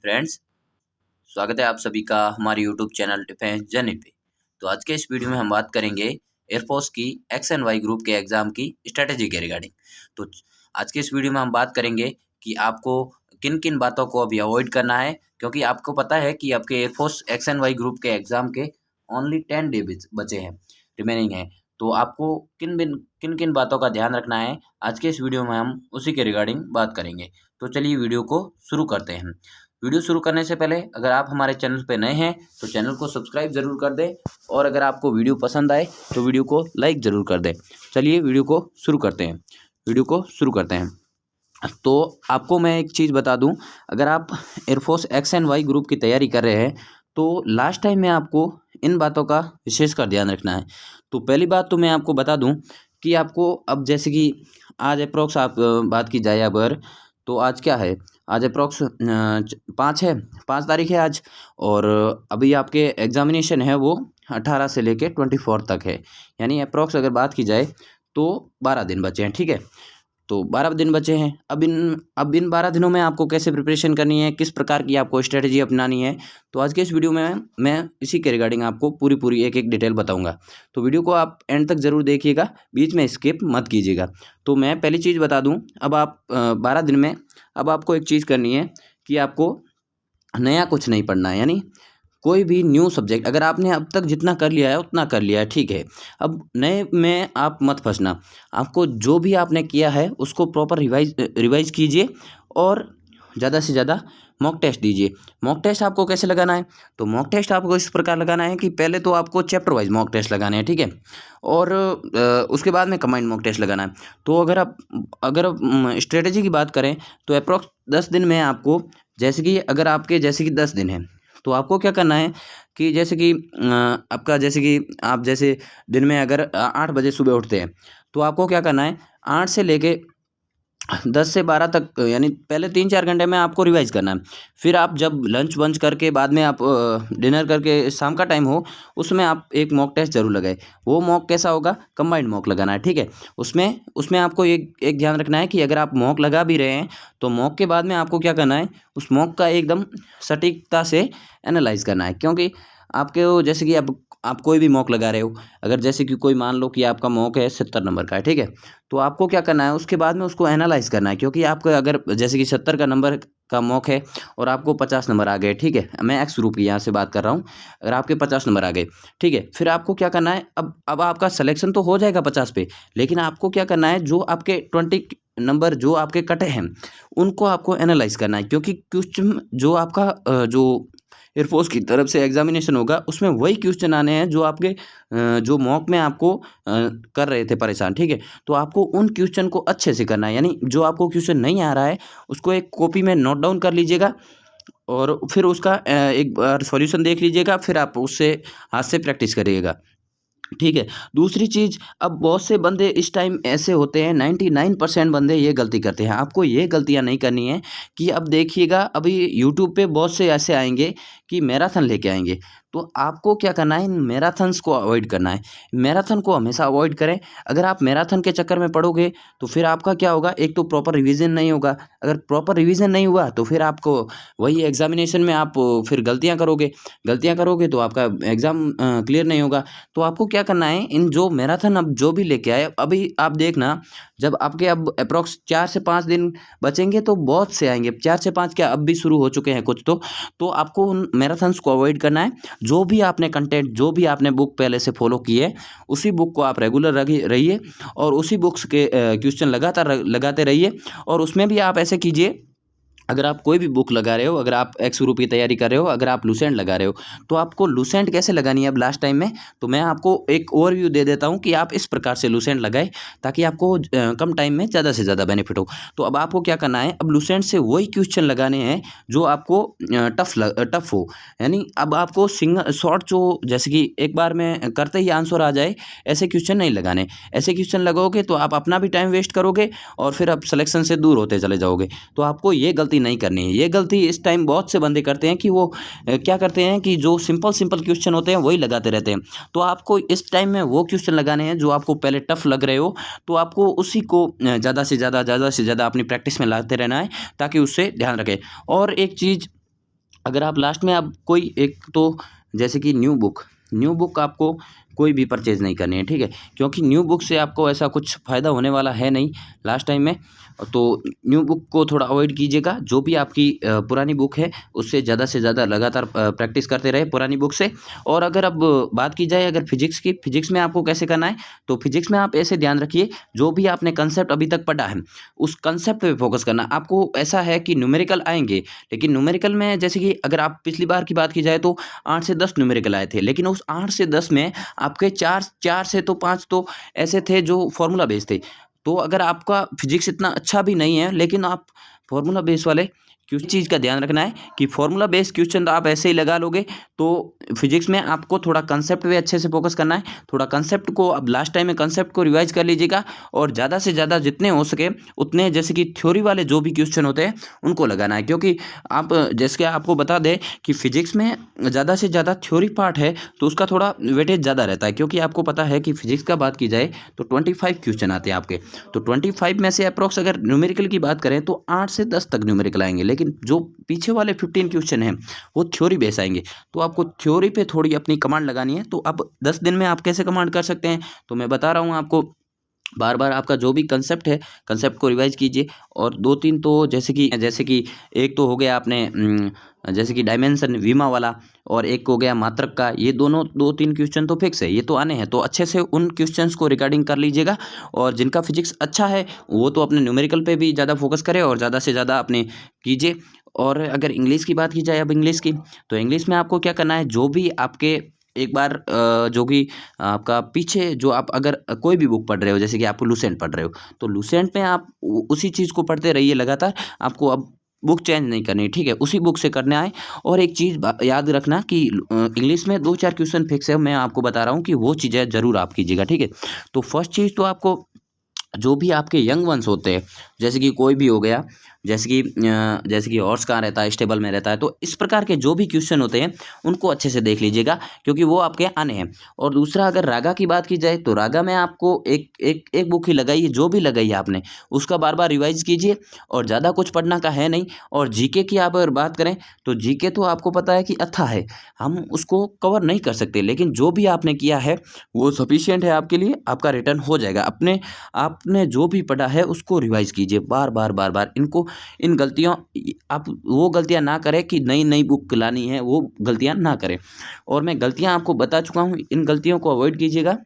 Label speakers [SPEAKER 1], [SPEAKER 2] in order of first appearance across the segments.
[SPEAKER 1] Friends, स्वागत है आप सभी का हमारे यूट्यूब चैनल डिफेंस जर्नी पे। तो आज के इस वीडियो में हम बात करेंगे एयरफोर्स की एक्स एंड वाई ग्रुप के एग्ज़ाम की स्ट्रेटेजी के रिगार्डिंग। तो आज के इस वीडियो में हम बात करेंगे कि आपको किन किन बातों को अभी अवॉइड करना है, क्योंकि आपको पता है कि आपके air force X and Y group के एग्ज़ाम के ओनली 10 डे बचे हैं, रिमेनिंग है। तो आपको किन किन बातों का ध्यान रखना है, आज के इस वीडियो में हम उसी के रिगार्डिंग बात करेंगे। तो चलिए वीडियो को शुरू करते हैं। वीडियो शुरू करने से पहले अगर आप हमारे चैनल पर नए हैं तो चैनल को सब्सक्राइब ज़रूर कर दें, और अगर आपको वीडियो पसंद आए तो वीडियो को लाइक ज़रूर कर दें। चलिए वीडियो को शुरू करते हैं। तो आपको मैं एक चीज़ बता दूं, अगर आप air force X and Y group की तैयारी कर रहे हैं तो लास्ट टाइम में आपको इन बातों का विशेषकर ध्यान रखना है। तो पहली बात तो मैं आपको बता दूं कि आपको अब जैसे कि आज अप्रोक्स आप बात की जाए अगर, तो आज क्या है, आज अप्रोक्स 5 है, 5 तारीख है आज। और अभी आपके एग्जामिनेशन है वो 18 से लेके 24 तक है, यानी अप्रोक्स अगर बात की जाए तो 12 दिन बचे हैं। ठीक है, तो 12 दिन बचे हैं। अब इन 12 दिनों में आपको कैसे प्रिपरेशन करनी है, किस प्रकार की आपको स्ट्रेटजी अपनानी है, तो आज के इस वीडियो में मैं इसी के रिगार्डिंग आपको पूरी एक एक डिटेल बताऊंगा। तो वीडियो को आप एंड तक ज़रूर देखिएगा, बीच में स्किप मत कीजिएगा। तो मैं पहली चीज़ बता दूं, अब आप 12 दिन में अब आपको एक चीज़ करनी है कि आपको नया कुछ नहीं पढ़ना है, यानी कोई भी न्यू सब्जेक्ट अगर आपने अब तक जितना कर लिया है उतना कर लिया है, ठीक है। अब नए में आप मत फंसना, आपको जो भी आपने किया है उसको प्रॉपर रिवाइज कीजिए, और ज़्यादा से ज़्यादा मॉक टेस्ट दीजिए। मॉक टेस्ट आपको कैसे लगाना है, तो मॉक टेस्ट आपको इस प्रकार लगाना है कि पहले तो आपको चैप्टर वाइज मॉक टेस्ट लगाने हैं, ठीक है, और उसके बाद में कंबाइंड मॉक टेस्ट लगाना है। तो अगर स्ट्रेटेजी की बात करें तो अप्रॉक्स 10 दिन में आपको, जैसे कि अगर आपके जैसे कि 10 दिन हैं, तो आपको क्या करना है कि जैसे कि आपका जैसे कि आप जैसे दिन में अगर 8 बजे सुबह उठते हैं, तो आपको क्या करना है 8 से लेके 10 से 12 तक, यानी पहले 3-4 घंटे में आपको रिवाइज करना है। फिर आप जब लंच वंच करके बाद में आप डिनर करके शाम का टाइम हो, उसमें आप एक मॉक टेस्ट जरूर लगाए। वो मॉक कैसा होगा, कंबाइंड मॉक लगाना है, ठीक है। उसमें उसमें आपको एक ध्यान रखना है कि अगर आप मॉक लगा भी रहे हैं तो मॉक के बाद में आपको क्या करना है, उस मॉक का एकदम सटीकता से एनालाइज करना है। क्योंकि आपके वो जैसे कि अब आप कोई भी मॉक लगा रहे हो, अगर जैसे कि कोई मान लो कि आपका मॉक है 70 नंबर का है, ठीक है, तो आपको क्या करना है उसके बाद में उसको एनालाइज करना है। क्योंकि आपका अगर जैसे कि 70 का नंबर का मॉक है और आपको 50 नंबर आ गए, ठीक है, मैं एक्स ग्रुप की यहाँ से बात कर रहा हूँ, अगर आपके 50 नंबर आ गए, ठीक है, फिर आपको क्या करना है, अब आपका सिलेक्शन तो हो जाएगा 50 पे, लेकिन आपको क्या करना है, जो आपके 20 नंबर जो आपके कटे हैं उनको आपको एनालाइज करना है। क्योंकि क्वेश्चन जो आपका जो एयरफोर्स की तरफ से एग्जामिनेशन होगा उसमें वही क्वेश्चन आने हैं जो आपके जो मॉक में आपको कर रहे थे परेशान, ठीक है। तो आपको उन क्वेश्चन को अच्छे से करना है, यानी जो आपको क्वेश्चन नहीं आ रहा है उसको एक कॉपी में नोट डाउन कर लीजिएगा, और फिर उसका एक बार सॉल्यूशन देख लीजिएगा, फिर आप उससे हाथ से प्रैक्टिस करिएगा, ठीक है। दूसरी चीज़, अब बहुत से बंदे इस टाइम ऐसे होते हैं, 99% बंदे ये गलती करते हैं, आपको ये गलतियाँ नहीं करनी है। कि अब देखिएगा अभी यूट्यूब पे बहुत से ऐसे आएंगे कि मैराथन लेके आएंगे, तो आपको क्या करना है, इन मैराथन्स को अवॉइड करना है। मैराथन को हमेशा अवॉइड करें। अगर आप मैराथन के चक्कर में पड़ोगे तो फिर आपका क्या होगा, एक तो प्रॉपर रिवीजन नहीं होगा, अगर प्रॉपर रिवीजन नहीं हुआ तो फिर आपको वही एग्जामिनेशन में आप फिर गलतियाँ करोगे तो आपका एग्ज़ाम क्लियर नहीं होगा। तो आपको क्या करना है, इन जो मैराथन अब जो भी लेके आए, अभी आप देखना जब आपके अब अप्रॉक्स 4 से 5 दिन बचेंगे तो बहुत से आएंगे, 4 से 5 क्या अब भी शुरू हो चुके हैं कुछ। तो आपको उन मैराथन्स को अवॉइड करना है। जो भी आपने कंटेंट, जो भी आपने बुक पहले से फॉलो की है, उसी बुक को आप रेगुलर रहिए, और उसी बुक्स के क्वेश्चन लगातार लगाते रहिए। और उसमें भी आप ऐसे कीजिए, अगर आप कोई भी बुक लगा रहे हो, अगर आप एक्स ग्रुप की तैयारी कर रहे हो, अगर आप लूसेंट लगा रहे हो, तो आपको लूसेंट कैसे लगानी है अब लास्ट टाइम में, तो मैं आपको एक ओवरव्यू दे देता हूं कि आप इस प्रकार से लूसेंट लगाएं ताकि आपको कम टाइम में ज़्यादा से ज़्यादा बेनिफिट हो। तो अब आपको क्या करना है, अब लूसेंट से वही क्वेश्चन लगाने हैं जो आपको टफ हो, यानी अब आपको सिंगल शॉर्ट जो जैसे कि एक बार में करते ही आंसर आ जाए, ऐसे क्वेश्चन नहीं लगाने। ऐसे क्वेश्चन लगाओगे तो आप अपना भी टाइम वेस्ट करोगे और फिर आप सिलेक्शन से दूर होते चले जाओगे। तो आपको ये गलती नहीं करनी है। ये गलती इस टाइम बहुत से बंदे करते हैं कि वो क्या करते हैं कि जो सिंपल क्वेश्चन होते हैं वही लगाते रहते हैं। तो आपको इस टाइम में वो क्वेश्चन लगाने हैं जो आपको पहले टफ लग रहे हो, तो आपको उसी को ज़्यादा से ज़्यादा अपनी प्रैक्टिस में लाते रहना है ताकि उससे ध्यान रखें। और एक चीज़ अगर आप लास्ट में आप कोई एक तो जैसे कि न्यू बुक आपको कोई भी परचेज़ नहीं करनी है, ठीक है? क्योंकि न्यू बुक से आपको ऐसा कुछ फ़ायदा होने वाला है नहीं लास्ट टाइम में। तो न्यू बुक को थोड़ा अवॉइड कीजिएगा। जो भी आपकी पुरानी बुक है, उससे ज़्यादा से ज़्यादा लगातार प्रैक्टिस करते रहे पुरानी बुक से। और अगर अब बात की जाए अगर फ़िज़िक्स की, फ़िज़िक्स में आपको कैसे करना है, तो फ़िज़िक्स में आप ऐसे ध्यान रखिए, जो भी आपने कांसेप्ट अभी तक पढ़ा है, उस कांसेप्ट पे फ़ोकस करना। आपको ऐसा है कि न्यूमेरिकल आएँगे, लेकिन न्यूमेरिकल में जैसे कि अगर आप पिछली बार की बात की जाए तो 8 से 10 न्यूमेरिकल आए थे, लेकिन उस 8 से 10 में आपके 4 से तो 5 तो ऐसे थे जो फ़ॉर्मूला बेस्ड थे। तो अगर आपका फ़िज़िक्स इतना अच्छा भी नहीं है, लेकिन आप फ़ॉर्मूला बेस वाले किस चीज़ का ध्यान रखना है कि फ़ॉर्मूला बेस्ड क्वेश्चन तो आप ऐसे ही लगा लोगे, तो फ़िज़िक्स में आपको थोड़ा कांसेप्ट पे अच्छे से फ़ोकस करना है। थोड़ा कांसेप्ट को अब लास्ट टाइम में कांसेप्ट को रिवाइज़ कर लीजिएगा और ज़्यादा से ज़्यादा जितने हो सके उतने जैसे कि थ्योरी वाले जो भी क्वेश्चन होते हैं, उनको लगाना है। क्योंकि आप जैसे कि आपको बता दें कि फ़िज़िक्स में ज़्यादा से ज़्यादा थ्योरी पार्ट है, तो उसका थोड़ा वेटेज ज़्यादा रहता है। क्योंकि आपको पता है कि फ़िज़िक्स का बात की जाए तो 25 क्वेश्चन आते हैं आपके। तो 25 में से अप्रॉक्स अगर न्यूमेरिकल की बात करें तो 8 से 10 तक न्यूमेरिकल आएँगे, लेकिन जो पीछे वाले 15 क्वेश्चन हैं, वो थ्योरी बेस आएँगे। तो आपको थ्योरी पे थोड़ी अपनी कमांड लगानी है। तो अब 10 दिन में आप कैसे कमांड कर सकते हैं, तो मैं बता रहा हूँ आपको। बार-बार आपका जो भी कांसेप्ट है, कांसेप्ट को रिवाइज़ कीजिए और 2-3 तो जैसे कि एक तो हो गया आपने जैसे कि डायमेंशन वीमा वाला, और एक हो गया मात्रक का। ये दोनों 2-3 क्वेश्चन तो फिक्स है, ये तो आने हैं। तो अच्छे से उन क्वेश्चंस को रिकॉर्डिंग कर लीजिएगा। और जिनका फिजिक्स अच्छा है, वो तो अपने न्यूमेरिकल पे भी ज़्यादा फोकस करें और ज़्यादा से ज़्यादा अपने कीजिए। और अगर इंग्लिश की बात की जाए अब इंग्लिश की, तो इंग्लिश में आपको क्या करना है, जो भी आपके एक बार जो कि आपका पीछे जो आप अगर कोई भी बुक पढ़ रहे हो, जैसे कि आप लुसेंट पढ़ रहे हो, तो लुसेंट में आप उसी चीज़ को पढ़ते रहिए लगातार। आपको अब बुक चेंज नहीं करनी, ठीक है? उसी बुक से करना है। और एक चीज़ याद रखना कि इंग्लिश में 2-4 क्वेश्चन फिक्स है, मैं आपको बता रहा हूँ कि वो चीज़ें ज़रूर आप कीजिएगा, ठीक है? तो फर्स्ट चीज़ तो आपको जो भी आपके यंग वंस होते हैं, जैसे कि कोई भी हो गया, जैसे कि हॉर्स कहाँ रहता है, स्टेबल में रहता है, तो इस प्रकार के जो भी क्वेश्चन होते हैं, उनको अच्छे से देख लीजिएगा, क्योंकि वो आपके आने हैं। और दूसरा अगर रागा की बात की जाए, तो रागा में आपको एक बुक ही लगाइए, जो भी लगाई है आपने, उसका बार-बार रिवाइज़ कीजिए। और ज़्यादा कुछ पढ़ना का है नहीं। और जीके की आप अगर बात करें, तो जीके तो आपको पता है कि अथाह है, हम उसको कवर नहीं कर सकते, लेकिन जो भी आपने किया है, वो सफिशिएंट है आपके लिए, आपका रिटर्न हो जाएगा। आपने जो भी पढ़ा है उसको रिवाइज़ कीजिए बार-बार, बार-बार। इन गलतियों आप वो गलतियाँ ना करें कि नई-नई बुक लानी है, वो गलतियाँ ना करें। और मैं गलतियाँ आपको बता चुका हूँ, इन गलतियों को अवॉइड कीजिएगा।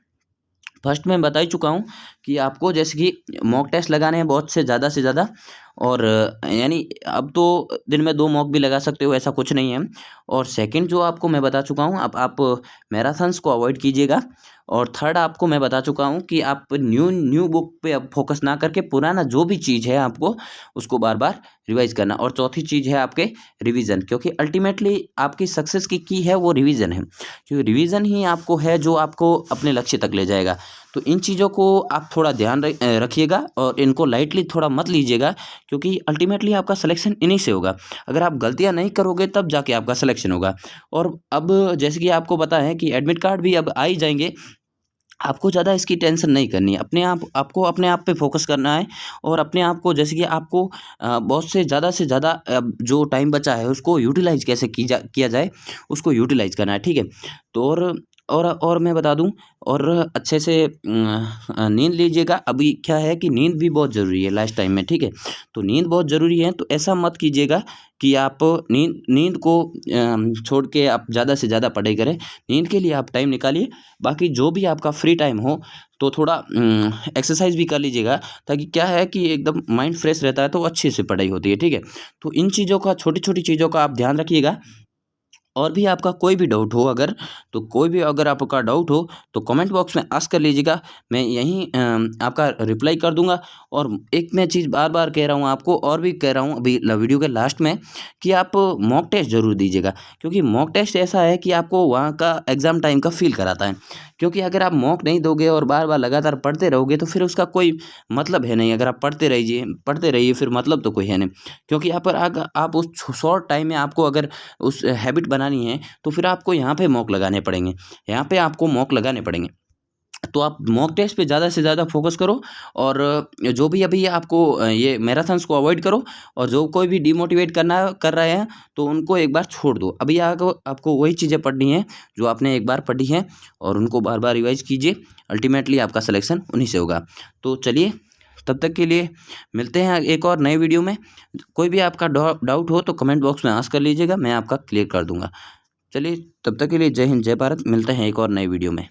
[SPEAKER 1] फर्स्ट मैं बता ही चुका हूँ कि आपको जैसे कि मॉक टेस्ट लगाने हैं बहुत से ज़्यादा। और यानी अब तो दिन में 2 मॉक भी लगा सकते हो, ऐसा कुछ नहीं है। और सेकंड जो आपको मैं बता चुका हूँ, अब आप मैराथन्स को अवॉइड कीजिएगा। और थर्ड आपको मैं बता चुका हूँ कि आप न्यू न्यू बुक पे अब फ़ोकस ना करके पुराना जो भी चीज़ है आपको, उसको बार-बार रिवाइज़ करना। और चौथी चीज़ है आपके रिवीज़न, क्योंकि अल्टीमेटली आपकी सक्सेस की है वो रिवीज़न है। क्योंकि रिवीज़न ही आपको है जो आपको अपने लक्ष्य तक ले जाएगा। तो इन चीज़ों को आप थोड़ा ध्यान रखिएगा और इनको लाइटली थोड़ा मत लीजिएगा, क्योंकि अल्टीमेटली आपका सिलेक्शन इन्हीं से होगा। अगर आप गलतियाँ नहीं करोगे तब जाके आपका सिलेक्शन होगा। और अब जैसे कि आपको पता है कि एडमिट कार्ड भी अब आ ही जाएँगे। आपको ज़्यादा इसकी टेंशन नहीं करनी है। आपको अपने आप पे फ़ोकस करना है। और अपने आप को जैसे कि आपको बहुत से ज़्यादा जो टाइम बचा है उसको यूटिलाइज़ कैसे किया जाए, उसको यूटिलाइज़ करना है, ठीक है? तो और मैं बता दूँ, और अच्छे से नींद लीजिएगा। अभी क्या है कि नींद भी बहुत ज़रूरी है लास्ट टाइम में, ठीक है? तो नींद बहुत ज़रूरी है, तो ऐसा मत कीजिएगा कि आप नींद को छोड़ के आप ज़्यादा से ज़्यादा पढ़ाई करें। नींद के लिए आप टाइम निकालिए। बाकी जो भी आपका फ्री टाइम हो, तो थोड़ा एक्सरसाइज़ भी कर लीजिएगा, ताकि क्या है कि एकदम माइंड फ्रेश रहता है, तो अच्छे से पढ़ाई होती है, ठीक है? तो इन चीज़ों का, छोटी-छोटी चीज़ों का आप ध्यान रखिएगा। और भी आपका कोई भी डाउट हो अगर, तो कोई भी अगर आपका डाउट हो, तो कमेंट बॉक्स में आस्क कर लीजिएगा। मैं यहीं आपका रिप्लाई कर दूँगा। और एक मैं चीज़ बार-बार कह रहा हूँ आपको, और भी कह रहा हूँ अभी वीडियो के लास्ट में, कि आप मॉक टेस्ट ज़रूर दीजिएगा। क्योंकि मॉक टेस्ट ऐसा है कि आपको वहाँ का एग्ज़ाम टाइम का फ़ील कराता है। क्योंकि अगर आप मॉक नहीं दोगे और बार-बार लगातार पढ़ते रहोगे, तो फिर उसका कोई मतलब है नहीं। अगर आप पढ़ते रहिए फिर मतलब तो कोई है नहीं। क्योंकि यहाँ पर आप उस शॉर्ट टाइम में आपको अगर उस हैबिट बनानी है, तो फिर आपको यहाँ पे मॉक लगाने पड़ेंगे। यहाँ पे आपको मॉक लगाने पड़ेंगे। तो आप मॉक टेस्ट पे ज़्यादा से ज़्यादा फोकस करो, और जो भी अभी आपको ये मैराथन्स को अवॉइड करो, और जो कोई भी डिमोटिवेट कर रहे हैं तो उनको एक बार छोड़ दो। अभी आपको वही चीज़ें पढ़नी है जो आपने एक बार पढ़ी हैं, और उनको बार बार रिवाइज कीजिए। अल्टीमेटली आपका सिलेक्शन उन्हीं से होगा। तो चलिए, तब तक के लिए मिलते हैं एक और नए वीडियो में। कोई भी आपका डाउट हो तो कमेंट बॉक्स में आस्क कर लीजिएगा, मैं आपका क्लियर कर दूंगा। चलिए, तब तक के लिए जय हिंद, जय भारत। मिलते हैं एक और नए वीडियो में।